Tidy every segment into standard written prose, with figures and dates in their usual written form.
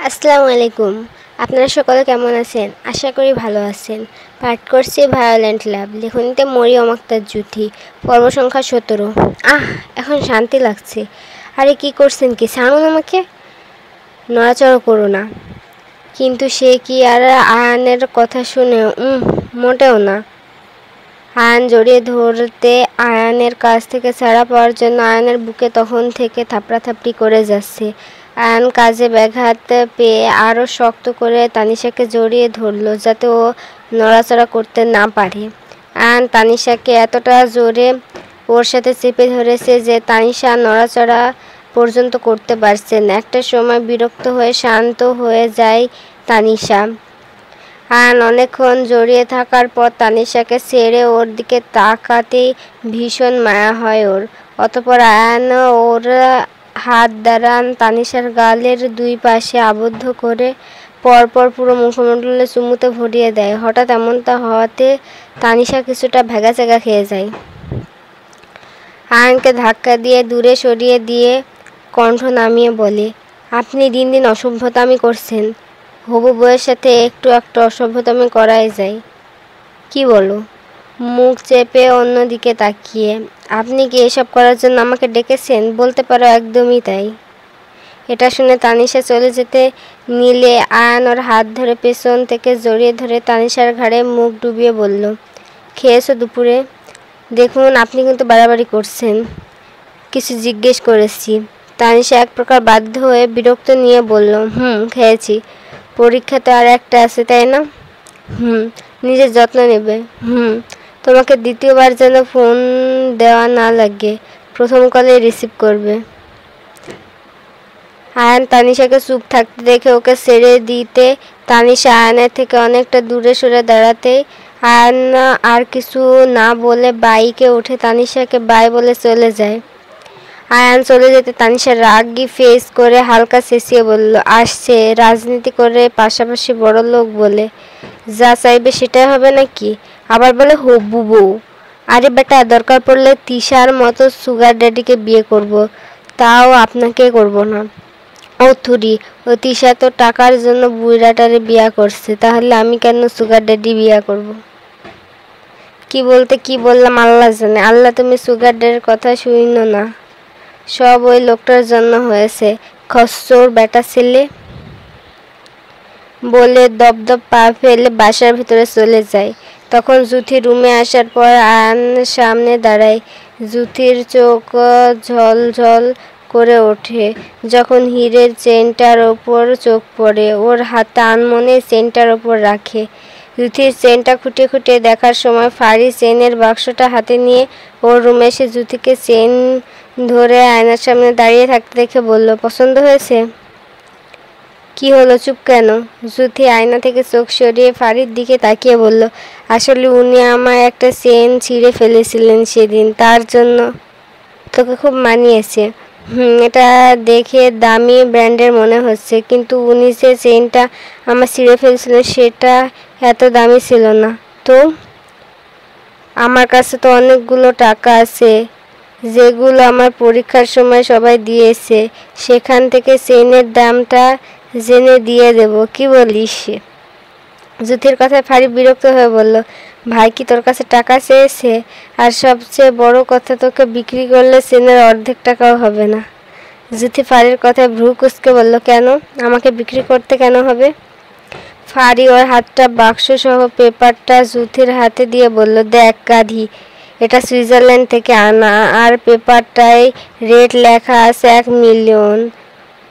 আসসালামু আলাইকুম। আপনারা সকলে কেমন আছেন? আশা করি ভালো আছেন। পাঠ করছি ভায়োলেন্ট লাভ, লেখনীতে মরিয়ম আক্তার জুথি, পর্ব সংখ্যা 17। এখন শান্তি লাগছে। আরে কি করছেন কি? ছাড়ুন আমাকে। নড়াচড়া করো না। কিন্তু সে কি আর আয়ানের কথা শুনে? মোটেও না। আয়ান জড়িয়ে ধরতে আয়ানের কাছ থেকে ছাড়া পাওয়ার জন্য আয়ানের বুকে তখন থেকে থাপড়াথাপড়ি করে যাচ্ছে। আয়ান কাজে ব্যাঘাত পেয়ে আরও শক্ত করে তানিশাকে জড়িয়ে ধরল যাতে ও নড়াচড়া করতে না পারে। আয়ান তানিশাকে এতটা জোরে ওর সাথে চেপে ধরেছে যে তানিশা নড়াচড়া পর্যন্ত করতে পারছে না। একটা সময় বিরক্ত হয়ে শান্ত হয়ে যায় তানিশা। আয়ান অনেকক্ষণ জড়িয়ে থাকার পর তানিশাকে ছেড়ে ওর দিকে তাকাতেই ভীষণ মায়া হয় ওর। অতঃপর আয়ান ওর হাত দ্বারা তানিশার গালের দুই পাশে আবদ্ধ করে পরপর পুরো মুখমণ্ডলে চুমুতে ভরিয়ে দেয়। হঠাৎ এমনটা হওয়াতে তানিশা কিছুটা ভ্যাগাচ্যাগা খেয়ে যায়। আয়ানকে ধাক্কা দিয়ে দূরে সরিয়ে দিয়ে কণ্ঠ নামিয়ে বলে, আপনি দিন দিন অসভ্যতামি করছেন। হবু বউয়ের সাথে একটু একটু অসভ্যতামি করাই যায়। কি বলো? মুখ চেপে অন্যদিকে তাকিয়ে, আপনি কি এসব করার জন্য আমাকে ডেকেছেন? বলতে পারো একদমই তাই। এটা শুনে তানিশা চলে যেতে নিলে আয়ান ওর হাত ধরে পেছন থেকে জড়িয়ে ধরে তানিশার ঘাড়ে মুখ ডুবিয়ে বলল, খেয়েছো দুপুরে? দেখুন আপনি কিন্তু বাড়াবাড়ি করছেন। কিছু জিজ্ঞেস করেছি। তানিশা এক প্রকার বাধ্য হয়ে বিরক্ত নিয়ে বলল, খেয়েছি। পরীক্ষা তো আর একটা আছে তাই না? নিজের যত্ন নেবে। তোমাকে দ্বিতীয়বার যেন ফোন দেওয়া না লাগে, প্রথম কলে রিসিভ করবে। আয়ান তানিশাকে চুপ থাকতে দেখে ওকে ছেড়ে দিতে তানিশা আয়ানের থেকে অনেকটা দূরে সরে দাঁড়াতেই আয়ান আর কিছু না বলে বাইকে উঠে তানিশাকে বাই বলে চলে যায়। আয়ান চলে যেতে তানিশা রাগী ফেস করে হালকা চেঁচিয়ে বলল, আসছে রাজনীতি করে পাশাপাশি বড় লোক বলে, যা চাইবে সেটাই হবে নাকি? আবার বলে হবু বউ। আরে বেটা, দরকার পড়লে তিশার মতো সুগার ড্যাডিকে বিয়ে করব, তাও আপনাকে করব না। ও থুরি, ও তিশা তো টাকার জন্য বুড়াটারে বিয়া করছে, তাহলে আমি কেন সুগার ড্যাডি বিয়া করব? কি বলতে কি বললাম আল্লাহ জানে। আল্লাহ, তুমি সুগার ড্যাডির কথা শুনো না, সব ওই লোকটার জন্য হয়েছে, খচ্চর বেটা ছেলে। বলে দপদপ পা ফেলে বাসার ভিতরে চলে যায়। তখন জুথি রুমে আসার পর আয়ান সামনে দাঁড়ায়। জুথির চোখ ঝলঝল করে ওঠে যখন হীরের চেনটার ওপর চোখ পড়ে। ওর হাতটা আনমনে চেনটার ওপর রাখে। জুথির চেনটা খুঁটে খুঁটে দেখার সময় ফারি চেনের বাক্সটা হাতে নিয়ে ওর রুমে এসে জুথিকে চেন ধরে আয়নার সামনে দাঁড়িয়ে থাকতে দেখে বলল, পছন্দ হয়েছে? কি হলো, চুপ কেন? জুথি আয়না থেকে চোখ সরিয়ে ফারির দিকে তাকিয়ে বলল, আসলে উনি আমায় একটা চেন ছিঁড়ে ফেলেছিলেন সেদিন, তার জন্য। তোকে খুব মানিয়েছে। এটা দেখে দামি ব্র্যান্ডের মনে হচ্ছে, কিন্তু উনি যে চেনটা আমার ছিঁড়ে ফেলছিলেন সেটা এত দামি ছিল না তো। আমার কাছে তো অনেকগুলো টাকা আছে যেগুলো আমার পরীক্ষার সময় সবাই দিয়েছে, সেখান থেকে চেনের দামটা জেনে দিয়ে দেব, কি বলিস? জুথির কথায় ফারি বিরক্ত হয়ে বলল, ভাই কি তোর কাছে টাকা চেয়েছে? আর সবচেয়ে বড় কথা, তোকে বিক্রি করলে চেনের অর্ধেক টাকাও হবে না। জুথি ফারির কথায় ভ্রু কুঁচকে বলল, কেন? আমাকে বিক্রি করতে কেন হবে? ফারি ওর হাতটা বাক্স সহ পেপারটা জুথির হাতে দিয়ে বলল, দেখ গাধি, এটা সুইজারল্যান্ড থেকে আনা, আর পেপারটায় রেট লেখা আছে 1 মিলিয়ন।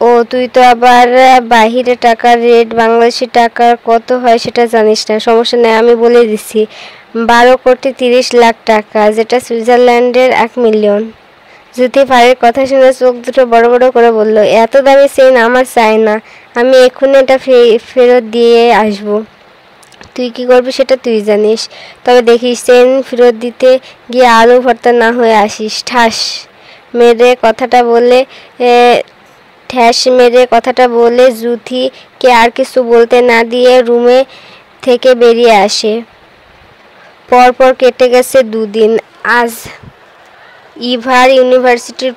ও তুই তো আবার বাহিরে টাকার রেট বাংলাদেশি টাকার কত হয় সেটা জানিস না। সমস্যা নেই, আমি বলে দিচ্ছি, 12,30,00,000 টাকা, যেটা সুইজারল্যান্ডের 1 মিলিয়ন। জুথি ফারির কথা শুনে চোখ দুটো বড় বড় করে বলল, এত দামি চেন আমার চাই না, আমি এক্ষুনি এটা ফেরত দিয়ে আসবো। তুই কি করবি সেটা তুই জানিস, তবে দেখিস চেন ফেরত দিতে গিয়ে আলু ভর্তা না হয়ে আসিস। ঠ্যাস মেরে কথাটা বলে জুথিকে আর কিছু বলতে না দিয়ে রুমে থেকে বেরিয়ে আসে। পরপর কেটে গেছে 2 দিন। আজ ইভার ইউনিভার্সিটির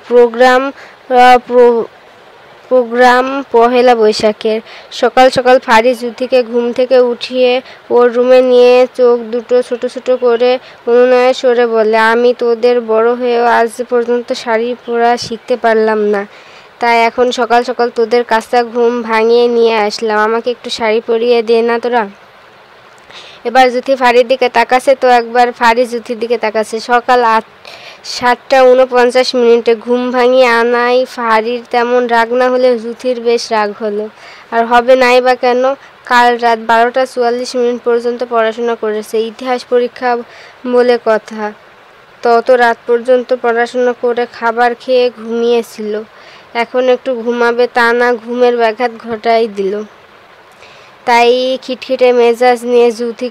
প্রোগ্রাম পহেলা বৈশাখের। সকাল সকাল ফারিস জুথিকে ঘুম থেকে উঠিয়ে ওর রুমে নিয়ে চোখ দুটো ছোট ছোট করে অনুনয়ের স্বরে বলে, আমি তোদের বড় হয়েও আজ পর্যন্ত শাড়ি পরা শিখতে পারলাম না, তাই এখন সকাল সকাল তোদের কাঁচা ঘুম ভাঙিয়ে নিয়ে আসলাম, আমাকে একটু শাড়ি পরিয়ে দে না তোরা। এবার জুথি ফারির দিকে তাকাছে তো একবার ফারিস জুথির দিকে তাকাছে। সকাল 7:49 ঘুম ভাঙিয়ে আনাই ফারির তেমন রাগ না হলে জুথির বেশ রাগ হলো। আর হবে নাই বা কেন, কাল রাত 12:44 পর্যন্ত পড়াশোনা করেছে, ইতিহাস পরীক্ষা বলে কথা। তত রাত পর্যন্ত পড়াশোনা করে খাবার খেয়ে ঘুমিয়েছিল, এখন একটু ঘুমাবে তা না ঘুমের ব্যাঘাত ঘটাই দিল। তাই খিটখিটে মেজাজ নিয়ে জুথি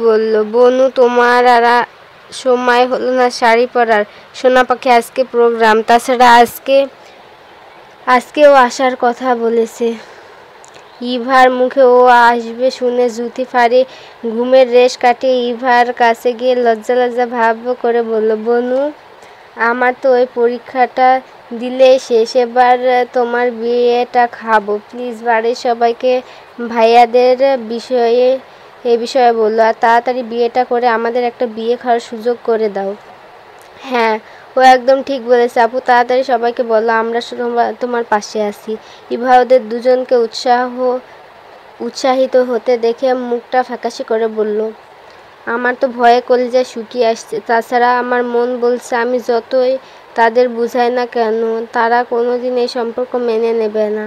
বলল, বনু তোমার আর সময় হলো না শাড়ি পরার? সোনা পাখি আজকে প্রোগ্রাম, তাছাড়া আজকেও আসার কথা বলেছে। ইভার মুখে ও আসবে শুনে জুথি ফারি ঘুমের রেশ কাটিয়ে ইভার কাছে গিয়ে লজ্জা লজ্জা ভাব করে বলল, বনু আমার তো ওই পরীক্ষাটা দিলেই শেষ, এবার তোমার বিয়েটা খাবো, প্লিজ বাড়ির সবাইকে ভাইয়াদের এ বিষয়ে বললো, আর তাড়াতাড়ি বিয়েটা করে আমাদের একটা বিয়ে খাওয়ার সুযোগ করে দাও। হ্যাঁ, ও একদম ঠিক বলেছে আপু, তাড়াতাড়ি সবাইকে বলো, আমরা তোমার পাশে আছি। ইভা ওদের দুজনকে উৎসাহিত হতে দেখে মুখটা ফ্যাকাশে করে বলল, আমার তো ভয়ে কলিজা শুকিয়ে আসছে, তাছাড়া আমার মন বলছে আমি যতই তাদের বুঝাই না কেন তারা কোনোদিন এই সম্পর্ক মেনে নেবে না।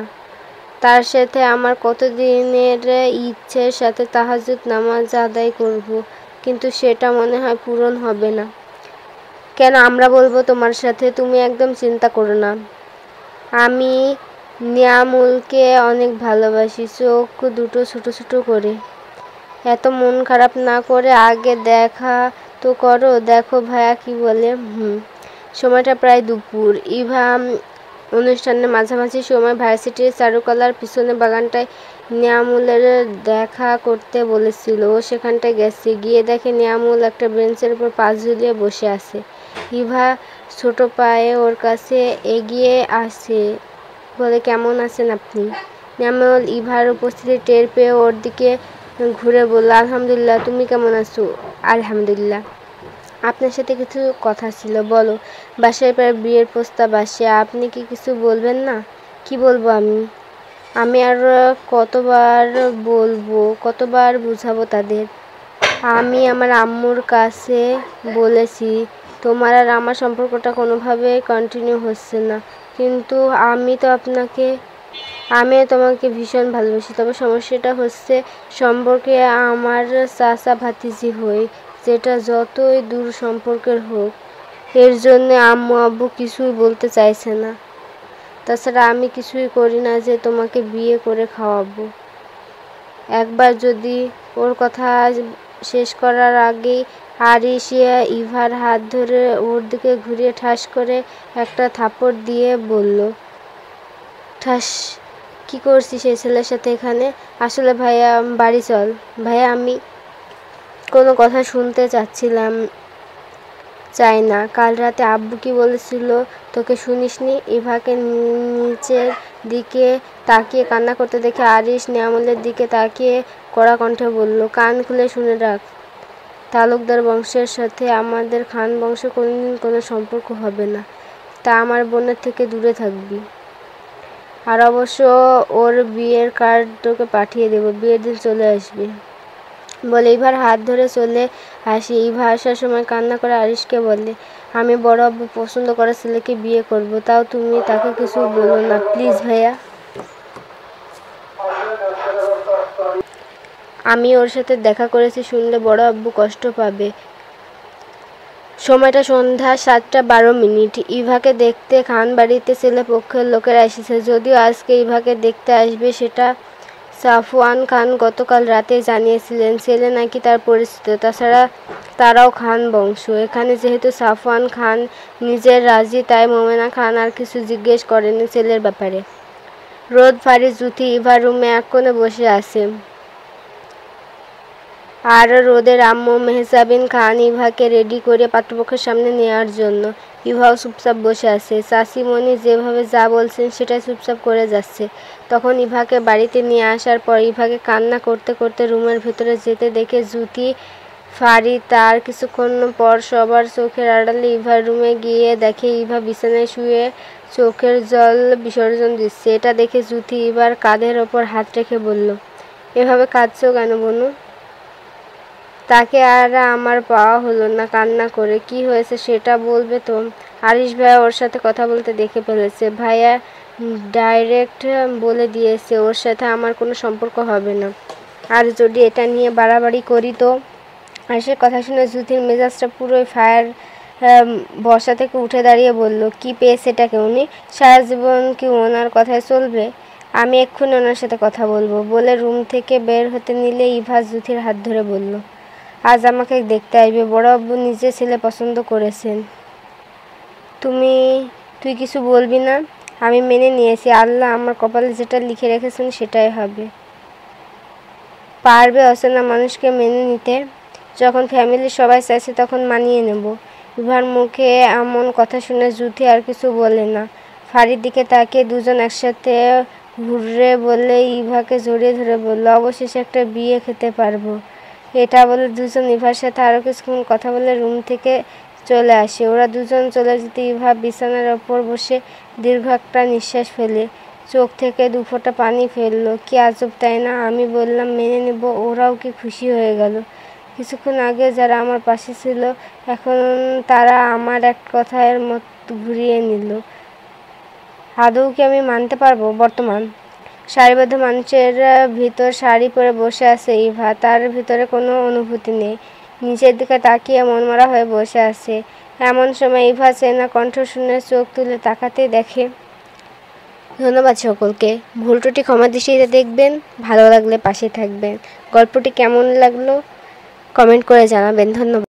তার সাথে আমার কতদিনের ইচ্ছের সাথে তাহাজ্জুদ নামাজ আদায় করব, কিন্তু সেটা মনে হয় পূরণ হবে না। কেন, আমরা বলবো তোমার সাথে, তুমি একদম চিন্তা করো না। আমি নিয়ামুলকে অনেক ভালোবাসি। চোখ দুটো ছোট ছোট করে। এত মন খারাপ না করে আগে দেখা তো করো, দেখো ভাইয়া কি বলে। সময়টা প্রায় দুপুর। ইভা অনুষ্ঠানের মাঝামাঝি সময় ভার্সিটির চারুকলার পিছনে বাগানটায় নিয়ামুলের দেখা করতে বলেছিল, ও সেখানটায় গেছে। গিয়ে দেখে নিয়ামুল একটা বেঞ্চের উপর পা ঝুলিয়ে বসে আছে। ইভা ছোট পায়ে ওর কাছে এগিয়ে আসে, বলে, কেমন আছেন আপনি? নিয়ামুল ইভার উপস্থিতি টের পেয়ে ওর দিকে ঘুরে বলল, আলহামদুলিল্লাহ, তুমি কেমন আছো? আলহামদুলিল্লাহ। আপনার সাথে কিছু কথা ছিল। বলো। বাসায় প্রায় বিয়ের প্রস্তাব আসে, আপনি কি কিছু বলবেন না? কি বলবো আমি আর কতবার বুঝাবো তাদের? আমি আমার আম্মুর কাছে বলেছি তোমার আর আমার সম্পর্কটা কোনোভাবে কন্টিনিউ হচ্ছে না, কিন্তু আমি তোমাকে ভীষণ ভালোবাসি। তবে সমস্যাটা হচ্ছে সম্পর্কে আমার চাচা ভাতিজি হই, যেটা যতই দূর সম্পর্কের হোক, এর জন্য আম্মু আব্বু কিছুই বলতে চাইছে না। তাছাড়া আমি কিছুই করি না যে তোমাকে বিয়ে করে খাওয়াবো। একবার যদি ওর কথা শেষ করার আগেই আরিশ ইভার হাত ধরে ওর দিকে ঘুরিয়ে ঠাস করে একটা থাপড় দিয়ে বলল, ঠাস, কি করছিস সেই ছেলের সাথে এখানে? আসলে ভাইয়া বাড়ি চল। ভাইয়া আমি কোনো কথা শুনতে চাই না। কাল রাতে আব্বু কি বলেছিল তোকে শুনিসনি? ইভাকে নিচের দিকে তাকিয়ে কান্না করতে দেখে আরিশ নিয়ামলের দিকে তাকিয়ে কড়া কণ্ঠে বলল, কান খুলে শুনে রাখ, তালুকদার বংশের সাথে আমাদের খান বংশের কোনোদিন কোনো সম্পর্ক হবে না, তা আমার বোনের থেকে দূরে থাকবি। আর অবশ্য ওর বিয়ের কার্ড তোকে পাঠিয়ে দেবো, বিয়ের দিন চলে আসবি। বলে ইভার হাত ধরে চলে আসি। ইভা আসার সময় কান্না করে আরিশকে বলে, আমি বড় আব্বু পছন্দ করা ছেলেকে বিয়ে করব, তাও তুমি তাকে কিছু বলো না প্লিজ ভাইয়া। আমি ওর সাথে দেখা করেছি, শুনলে বড় আব্বু কষ্ট পাবে। সময়টা সন্ধ্যা 7:12। ইভাকে দেখতে খানবাড়িতে ছেলে পক্ষের লোকেরা এসেছে, যদিও আজকে ইভাকে দেখতে আসবে সেটা সাফওয়ান খান গতকাল রাতে জানিয়েছিলেন। ছেলে নাকি তার পরিচিত, তাছাড়া তারাও খান বংশ। এখানে যেহেতু সাফওয়ান খান নিজের রাজি, তাই মোমেনা খান আর কিছু জিজ্ঞেস করেনি ছেলের ব্যাপারে। রোদ ফারিস জুথি ইভার রুমে এক কোণে বসে আছে, আর রোদের আম্মু মেহজাবিন খান ইভাকে রেডি করে পাত্রপক্ষের সামনে নেওয়ার জন্য। ইভাও চুপচাপ বসে আছে। চাচিমণি যেভাবে যা বলছেন সেটাই চুপচাপ করে যাচ্ছে। তখন ইভাকে বাড়িতে নিয়ে আসার পর ইভাকে কান্না করতে করতে রুমের ভেতরে যেতে দেখে জ্যোতি, ফারিদ তার কিছুক্ষণ পর সবার চোখের আড়ালে ইভার রুমে গিয়ে দেখে ইভা বিছানায় শুয়ে চোখের জল বিসর্জন দিচ্ছে। এটা দেখে জ্যোতি ইভার কাঁধের ওপর হাত রেখে বলল, এভাবে কাঁদছো কেন বোনু? তাকে আর আমার পাওয়া হলো না কান্না করে। কি হয়েছে সেটা বলবে তো? আরিশ ভাইয়া ওর সাথে কথা বলতে দেখে ফেলেছে। ভাইয়া ডাইরেক্ট বলে দিয়েছে ওর সাথে আমার কোনো সম্পর্ক হবে না। আর যদি এটা নিয়ে বাড়াবাড়ি করি তো? আরিশের কথা শুনে জ্যোতির মেজাজটা পুরোই ফায়ার। বসা থেকে উঠে দাঁড়িয়ে বলল, কি পেয়েছে এটাকে উনি? সারা জীবন কি ওনার কথায় চলবে? আমি এক্ষুনি ওনার সাথে কথা বলবো বলে রুম থেকে বের হতে নিলে ইভা জ্যোতির হাত ধরে বলল, আজ আমাকে দেখতে আসবে। বড় আব্বু নিজে ছেলে পছন্দ করেছেন। তুই কিছু বলবি না? আমি মেনে নিয়েছি। আল্লাহ আমার কপালে যেটা লিখে রেখেছেন সেটাই হবে। পারবে অচেনা মানুষকে মেনে নিতে? যখন ফ্যামিলির সবাই চাইছে তখন মানিয়ে নেব। ইভার মুখে এমন কথা শুনে জ্যোতি আর কিছু বলে না। ফারির দিকে তাকিয়ে দুজন একসাথে হুররে বলে ইভাকে জড়িয়ে ধরে বলল, অবশেষে একটা বিয়ে খেতে পারবো। এটা বলে দুজন ইভার সাথে আরও কিছুক্ষণ কথা বলে রুম থেকে চলে আসে। ওরা দুজন চলে যেতে ইভা বিছানার ওপর বসে দীর্ঘ একটা নিঃশ্বাস ফেলে চোখ থেকে দুফোঁটা পানি ফেললো। কি আজব তাই না? আমি বললাম মেনে নেব, ওরাও কি খুশি হয়ে গেল? কিছুক্ষণ আগে যারা আমার পাশে ছিল এখন তারা আমার এক কথার মতো ঘুরিয়ে নিল। আদৌ কি আমি মানতে পারবো? বর্তমান সারিবদ্ধ মানুষের ভিতর শাড়ি পরে বসে আছে ইভা। তার ভিতরে কোনো অনুভূতি নেই। নিচের দিকে তাকিয়ে মনমরা হয়ে বসে আছে। এমন সময় ইভা চেনা কণ্ঠ শুনে চোখ তুলে তাকাতেই দেখে। ধন্যবাদ সকলকে। ভুল ত্রুটি ক্ষমা দৃষ্টিতে দেখবেন। ভালো লাগলে পাশে থাকবেন। গল্পটি কেমন লাগলো কমেন্ট করে জানাবেন। ধন্যবাদ।